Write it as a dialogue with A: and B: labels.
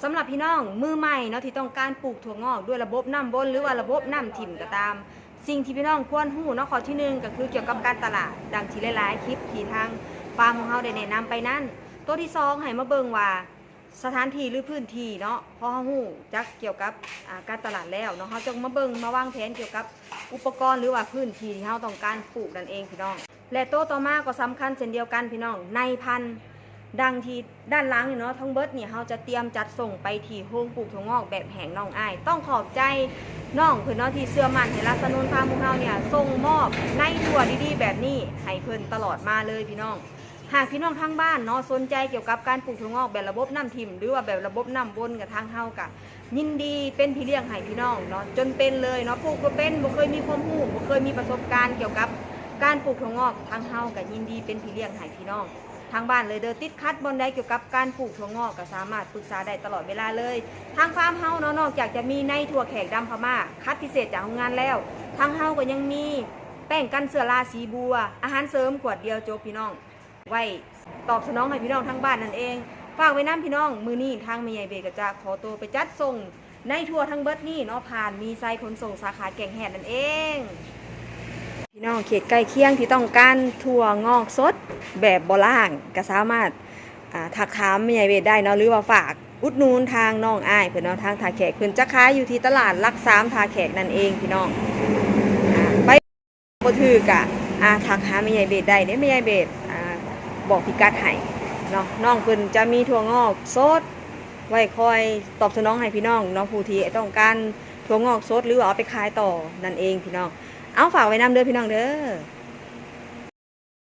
A: สำหรับพี่น้องมือใหม่เนาะที่ต้องการปลูกถั่วงอกด้วยระบบน้ำวนหรือว่าระบบน้ำถิ่มก็ตามสิ่งที่พี่น้องควรรู้เนาะข้อที่1ก็คือเกี่ยวกับการตลาดดังที่หลายๆคลิปที่ทางฟาร์มของเราได้แนะนำไปนั่นตัวที่2ให้มาเบิ่งว่าสถานที่หรือพื้นที่เนาะพอเรารู้จักเกี่ยวกับการตลาดแล้วเนาะเราจะมาเบิ่งมาวางแผนเกี่ยวกับอุปกรณ์หรือว่าพื้นที่ที่เราต้องการปลูกนั่นเองพี่น้องและตัวต่อมาก็สำคัญเช่นเดียวกันพี่น้องในพันธุ์ดังที่ด้านหลังเนาะทั้งเบิดเนี่ยเราจะเตรียมจัดส่งไปที่โฮงปลูกถั่วงอกแบบแห้งน้องอ้ายต้องขอบใจน้องเพิ่นเนาะที่เชื่อมั่นให้รัสนุนฟาร์มของเราเนี่ยส่งมอบในถั่วดีๆแบบนี้ให้เพิ่นตลอดมาเลยพี่น้องหากพี่น้องทางบ้านเนาะสนใจเกี่ยวกับการปลูกถั่วงอกแบบระบบน้ำทิ่มหรือว่าแบบระบบน้ำวนกับทางเฮากะยินดีเป็นพี่เลี้ยงให้พี่น้องเนาะจนเป็นเลยเนาะปลูกบ่เป็นบ่เคยมีความรู้บ่เคยมีประสบการณ์เกี่ยวกับการปลูกถั่วงอกทางเฮากะยินดีเป็นพี่เลี้ยงให้พี่น้องทางบ้านเลยเดินติดคัดบนใดเกี่ยวกับการปลูกถั่วงอกก็สามารถปรึกษาได้ตลอดเวลาเลยทางฟาร์มเฮาเนาะนอกจากจะมีในถั่วแขกดำพม่าคัดพิเศษจากโรงงานแล้วทางเฮาก็ยังมีแป้งกันเชื้อราสีบัวอาหารเสริมขวดเดียวจบพี่น้องไว้ตอบสนองให้พี่น้องทางบ้านนั่นเองฝากไว้น้ำพี่น้องมือนี้ทางแม่ใหญ่เบก็จะขอตัวไปจัดส่งในทั่วทั้งเบิดนี่เนาะผ่านมีไซขนส่งสาขาแก่งแหดนั่นเองพี่น้องเขตใกล้เคียงที่ต้องการถั่วงอกสดแบบบ่ล่างก็สามารถทักถามแม่ใหญ่เบได้เนาะหรือว่าฝากอุดหนุนทางน้องอ้ายเพิ่นเนาะทางท่าแขกเพิ่นจะขายอยู่ที่ตลาดลัก3ท่าแขกนั่นเองพี่น้องไปบ่ถือกะทักหาแม่ใหญ่เบได้เด้แม่ใหญ่เบบอกพิกัดให้เนาะน้องเพิ่นจะมีถั่วงอกสดไว้คอยตอบสนองให้พี่น้องเนาะผู้ที่ต้องการถั่วงอกสดหรือว่าเอาไปขายต่อนั่นเองพี่น้องเอาฝากไว้นำเด้อพี่น้องเด้อ